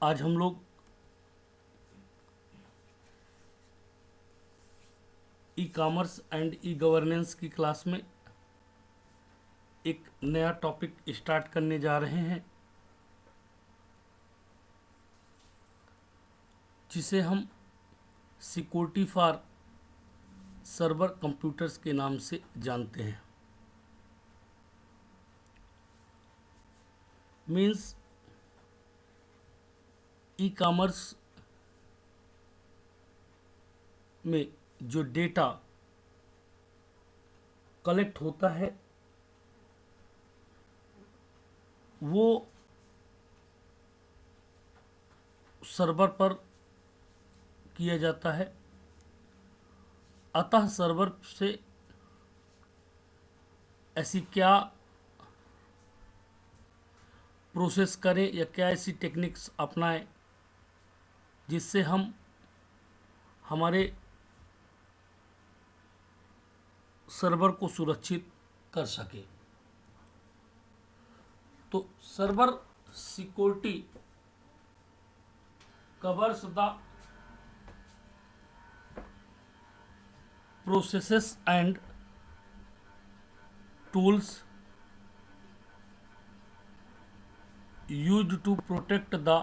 आज हम लोग e commerce and e governance की क्लास में एक नया टॉपिक स्टार्ट करने जा रहे हैं, जिसे हम सिक्योरिटी फॉर सर्वर कंप्यूटर्स के नाम से जानते हैं। मीन्स ई कॉमर्स में जो डेटा कलेक्ट होता है वो सर्वर पर किया जाता है। अतः सर्वर से ऐसी क्या प्रोसेस करें या क्या ऐसी टेक्निक्स अपनाएं जिससे हम हमारे सर्वर को सुरक्षित कर सकें। तो server security covers the processes and tools used to protect the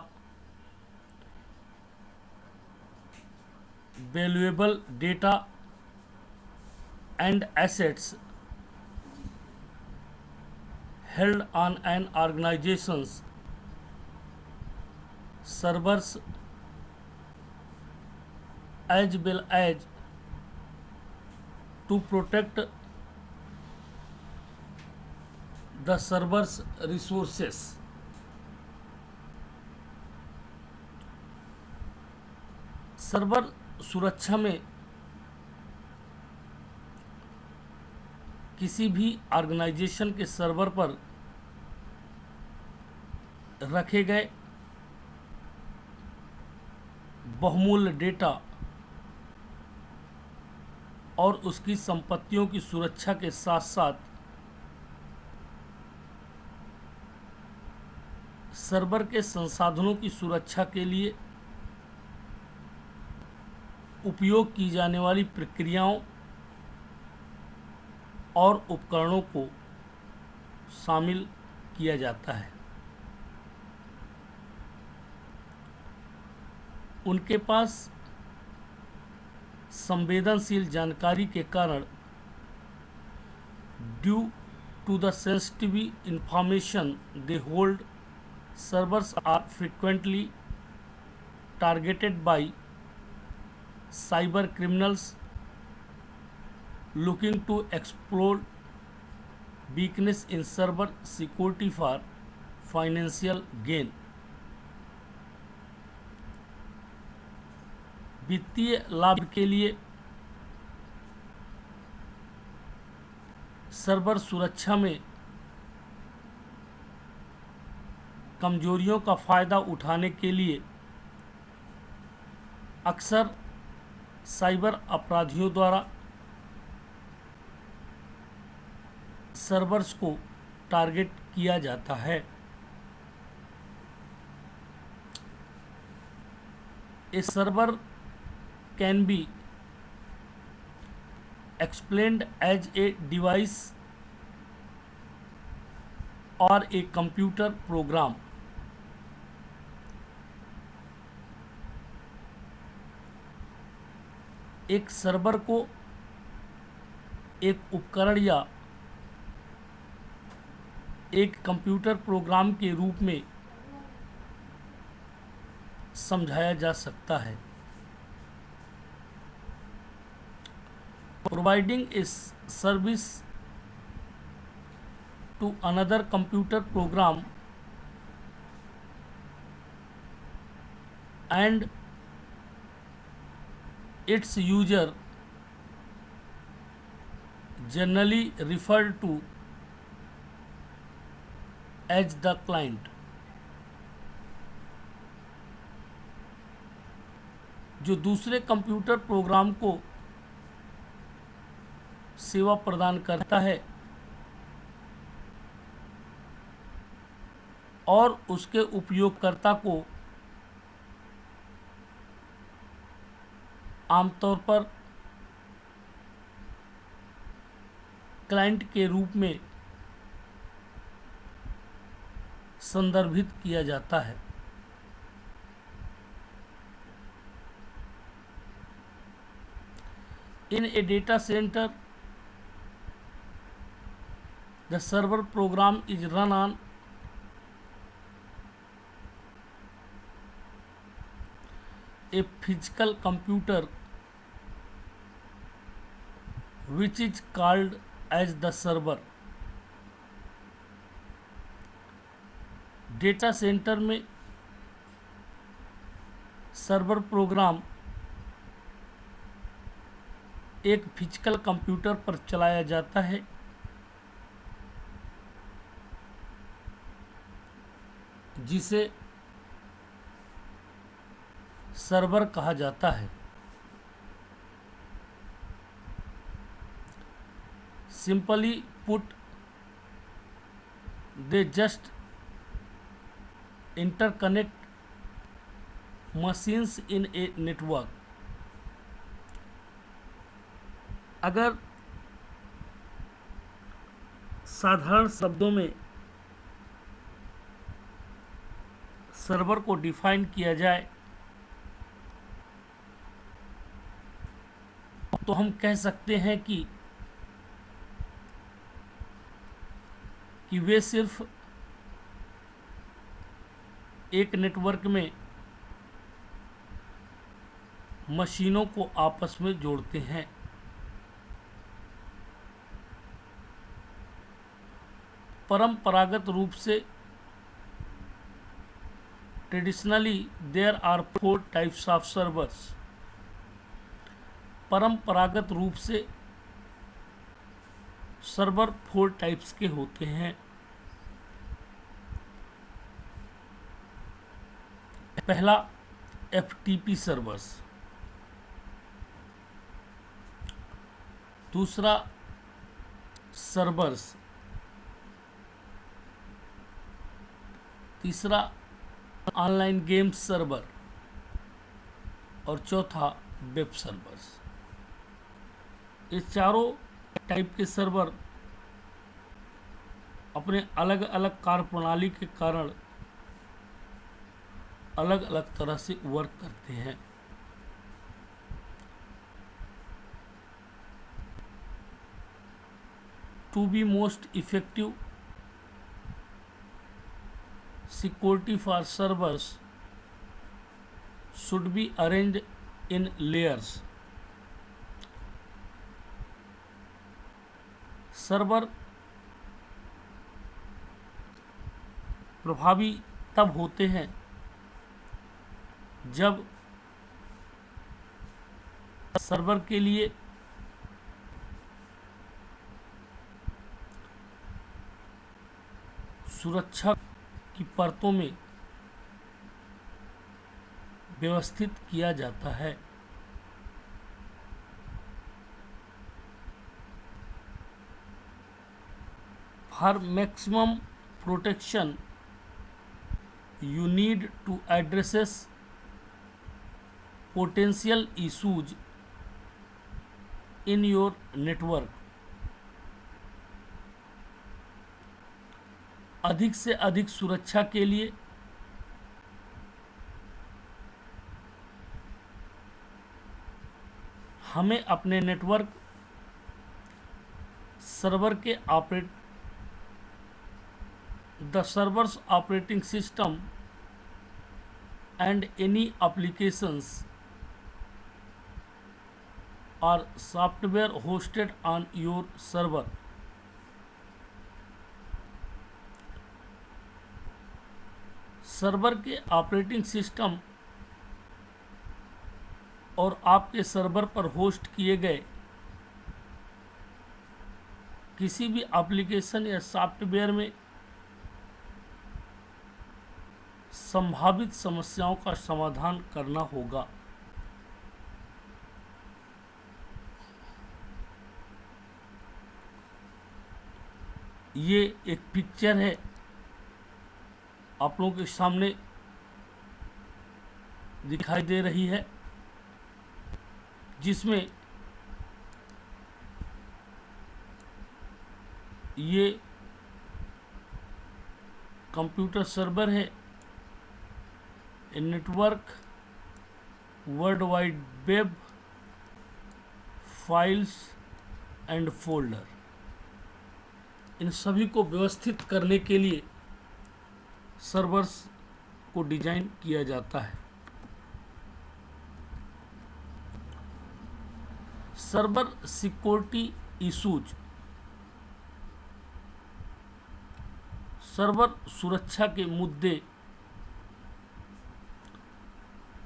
valuable data and assets held on an organization's servers, as well as to protect the server's resources. Server सुरक्षा में किसी भी ऑर्गेनाइजेशन के सर्वर पर रखे गए बहुमूल्य data और उसकी संपत्तियों की सुरक्षा के साथ साथ सर्वर के संसाधनों की सुरक्षा के लिए उपयोग की जाने वाली प्रक्रियाओं और उपकरणों को शामिल किया जाता है। उनके पास संवेदनशील जानकारी के कारण due to the sensitive information they hold, servers are frequently targeted by cyber criminals looking to exploit weakness in server security for financial gain. वित्तीय लाभ के लिए सर्वर सुरक्षा में कमजोरियों का फायदा उठाने के लिए अक्सर साइबर अपराधियों द्वारा सर्वर्स को टारगेट किया जाता है। A server can be explained as a device or a computer program एक सर्वर को एक उपकरण या एक कंप्यूटर प्रोग्राम के रूप में समझाया जा सकता है। Providing a service to another computer program and its user, generally referred to as the client, जो दूसरे कंप्यूटर प्रोग्राम को सेवा प्रदान करता है और उसके उपयोगकर्ता को आमतौर पर क्लाइंट के रूप में संदर्भित किया जाता है। In a data center, the server program is run on a physical computer which is called as the server। Data centre में सर्वर प्रोग्राम एक फिजिकल कंप्यूटर पर चलाया जाता है जिसे सर्वर कहा जाता है। Simply put, they just interconnect machines in a network। अगर साधारण शब्दों में सर्वर को डिफाइन किया जाए तो हम कह सकते हैं कि वे सिर्फ एक नेटवर्क में मशीनों को आपस में जोड़ते हैं। परंपरागत रूप से traditionally there are 4 types of servers. परंपरागत रूप से सर्वर 4 टाइप्स के होते हैं। पहला FTP सर्वर्स, दूसरा सर्वर्स, तीसरा ऑनलाइन गेम्स सर्वर और चौथा वेब सर्वर्स। ये चारों टाइप के सर्वर अपने अलग अलग कार्यप्रणाली के कारण अलग अलग तरह से वर्क करते हैं। To be most effective security for servers should be arranged in layers. Server प्रभावी तब होते हैं जब सर्वर के लिए सुरक्षा की परतों में व्यवस्थित किया जाता है। For maximum protection you need to address potential issues in your network। अधिक से अधिक सुरक्षा के लिए हमें अपने नेटवर्क सर्वर के the server's operating system and any applications or software hosted on your server server के ऑपरेटिंग सिस्टम और आपके सर्वर पर होस्ट किए गए किसी भी एप्लीकेशन या सॉफ्टवेयर में संभावित समस्याओं का समाधान करना होगा। ये एक पिक्चर है आप लोगों के सामने दिखाई दे रही है। जिसमें ये कंप्यूटर सर्वर है, network, world wide web, files and folder, इन सभी को व्यवस्थित करने के लिए सर्वर्स को डिजाइन किया जाता है। सर्वर सिक्योरिटी इशूज, सर्वर सुरक्षा के मुद्दे।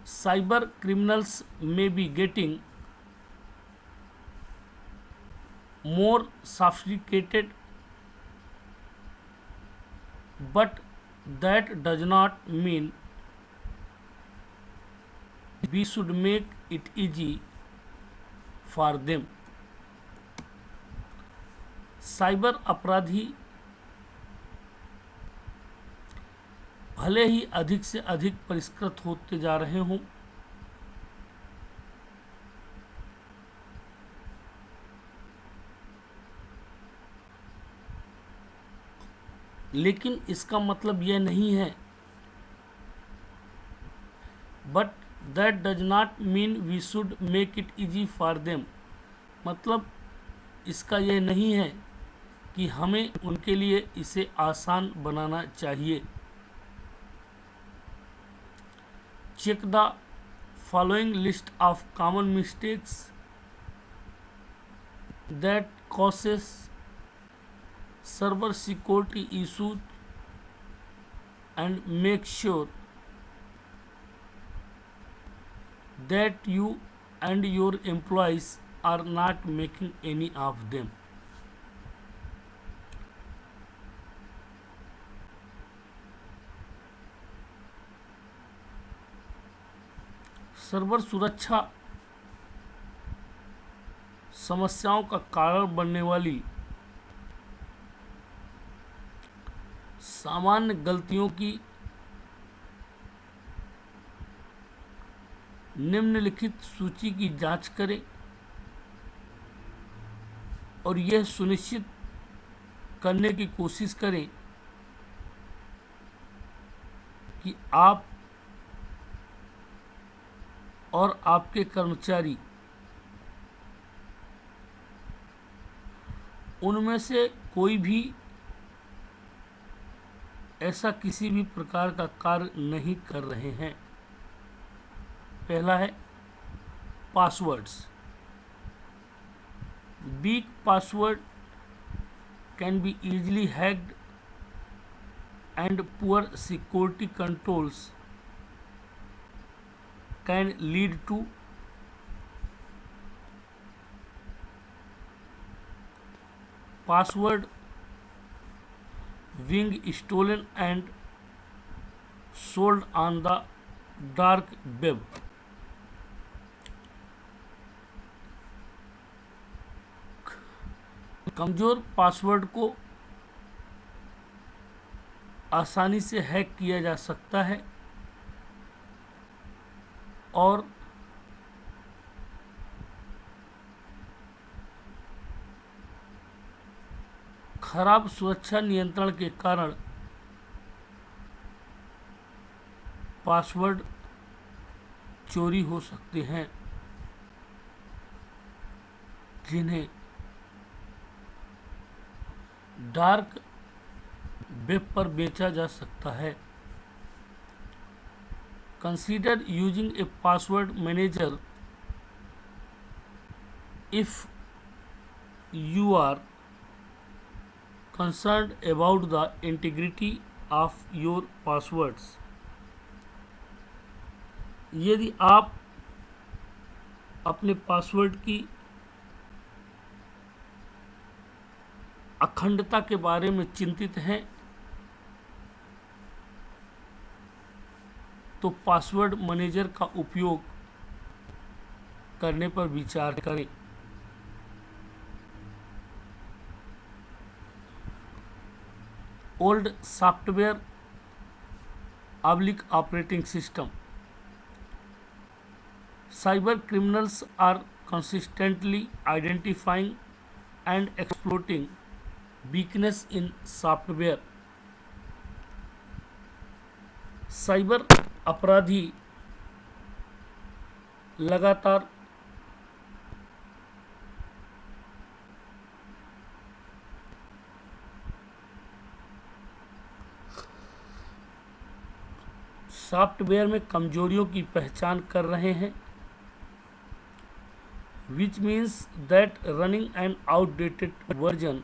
Cyber criminals may be getting more sophisticated, but that does not mean we should make it easy for them. Cyber अपराधी भले ही अधिक से अधिक परिष्कृत होते जा रहे हों, लेकिन इसका मतलब यह नहीं है, but that does not mean we should make it easy for them, मतलब इसका यह नहीं है कि हमें उनके लिए इसे आसान बनाना चाहिए। Check the following list of common mistakes that causes server security issues and make sure that you and your employees are not making any of them. Server सुरक्षा समस्याओं का कारण बनने वाली सामान्य गलतियों की निम्नलिखित सूची की जांच करें और यह सुनिश्चित करने की कोशिश करें कि आप और आपके कर्मचारी उनमें से कोई भी ऐसा किसी भी प्रकार का कार्य नहीं कर रहे हैं। पहला है passwords. Weak password can be easily hacked and poor security controls can lead to password being stolen and sold on the dark web. कमजोर पासवर्ड को आसानी से हैक किया जा सकता है और खराब सुरक्षा नियंत्रण के कारण पासवर्ड चोरी हो सकते हैं, जिन्हें डार्क वेब पर बेचा जा सकता है। Consider using a password manager if you are concerned about the integrity of your passwords. यदि आप अपने पासवर्ड की अखंडता के बारे में चिंतित हैं तो पासवर्ड मैनेजर का उपयोग करने पर विचार करें। Old software operating system. Cyber criminals are consistently identifying and exploiting weakness in software. Cyber अपराधी लगातार सॉफ्टवेयर में कमजोरियों की पहचान कर रहे हैं, which means that running an outdated version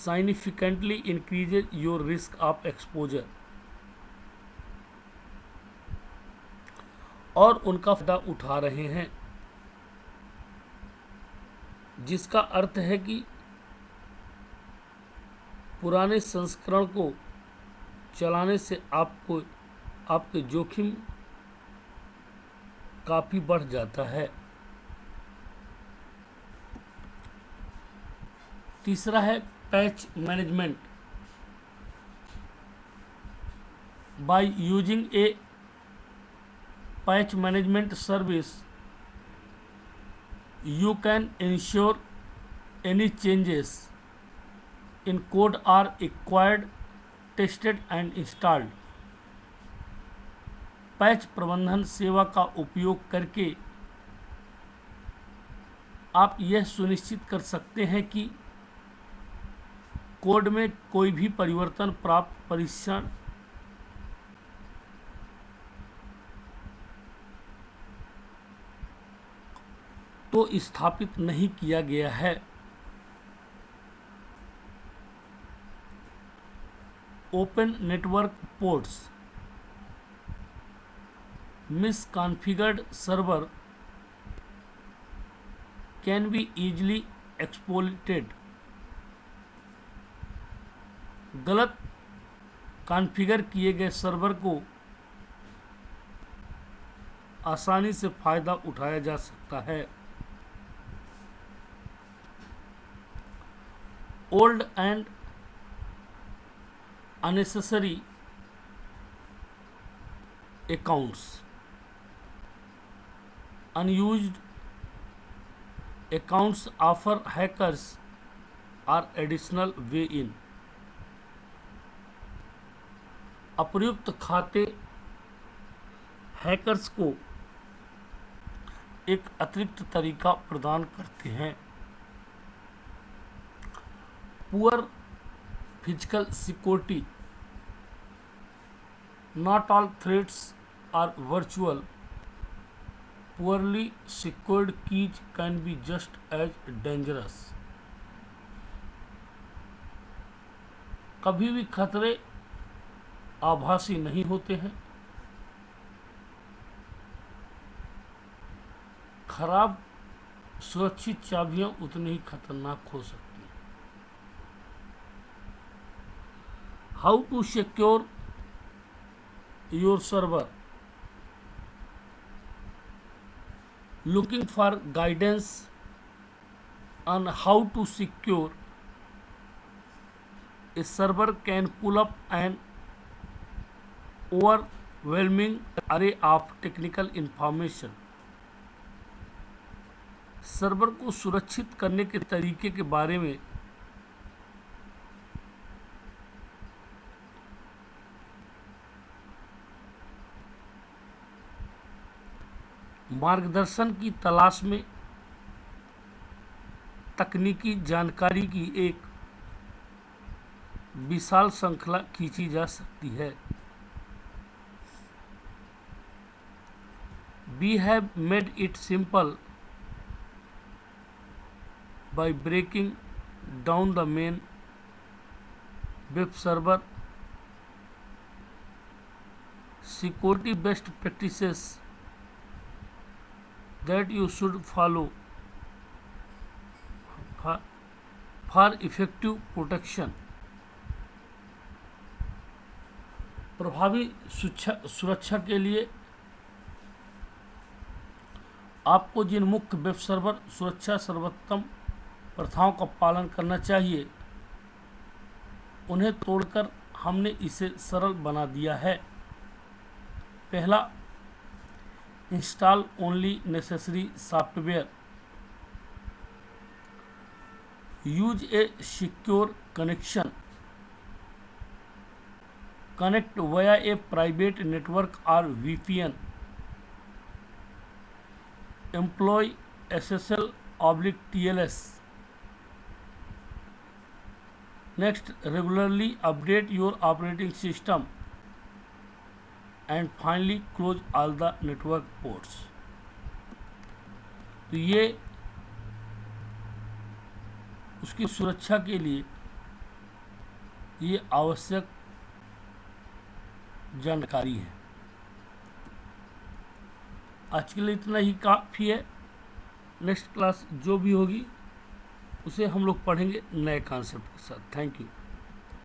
significantly increases your risk of exposure. और उनका फायदा उठा रहे हैं, जिसका अर्थ है कि पुराने संस्करण को चलाने से आपके जोखिम काफ़ी बढ़ जाता है। तीसरा है patch management. By using A patch management service, you can ensure any changes in code are acquired, tested and installed. Patch प्रबंधन सेवा का उपयोग करके आप यह सुनिश्चित कर सकते हैं कि कोड में कोई भी परिवर्तन प्राप्त, परीक्षण तो स्थापित नहीं किया गया है। Open network ports, misconfigured server can be easily exploited. गलत कॉन्फ़िगर किए गए सर्वर को आसानी से फायदा उठाया जा सकता है। Old and unnecessary accounts, unused accounts offer hackers or additional way in. अप्रयुक्त खाते हैकर्स को एक अतिरिक्त तरीका प्रदान करते हैं। Poor physical security, not all threats are virtual. Poorly secured keys can be just as dangerous. कभी भी खतरे आभासी नहीं होते हैं। खराब सुरक्षित चाबियां उतनी ही खतरनाक हो सकती हैं। How to secure your server? Looking for guidance on how to secure a server can pull up an overwhelming array of technical information. Server को सुरक्षित करने के तरीके के बारे में मार्गदर्शन की तलाश में तकनीकी जानकारी की एक विशाल श्रृंखला खींची जा सकती है। We have made it simple by breaking down the main web server security best practices that you should follow for effective protection. प्रभावी सुरक्षा के लिए आपको जिन मुख्य वेब सर्वर सुरक्षा सर्वोत्तम प्रथाओं का पालन करना चाहिए, उन्हें तोड़कर हमने इसे सरल बना दिया है। पहला, install only necessary software. Use A secure connection, connect via a private network or VPN, employ SSL/TLS. Next, regularly update your operating system, and finally close all the network ports. तो ये उसकी सुरक्षा के लिए ये आवश्यक जानकारी है। आज के लिए इतना ही काफ़ी है। नेक्स्ट क्लास जो भी होगी उसे हम लोग पढ़ेंगे नए कॉन्सेप्ट के साथ। Thank you.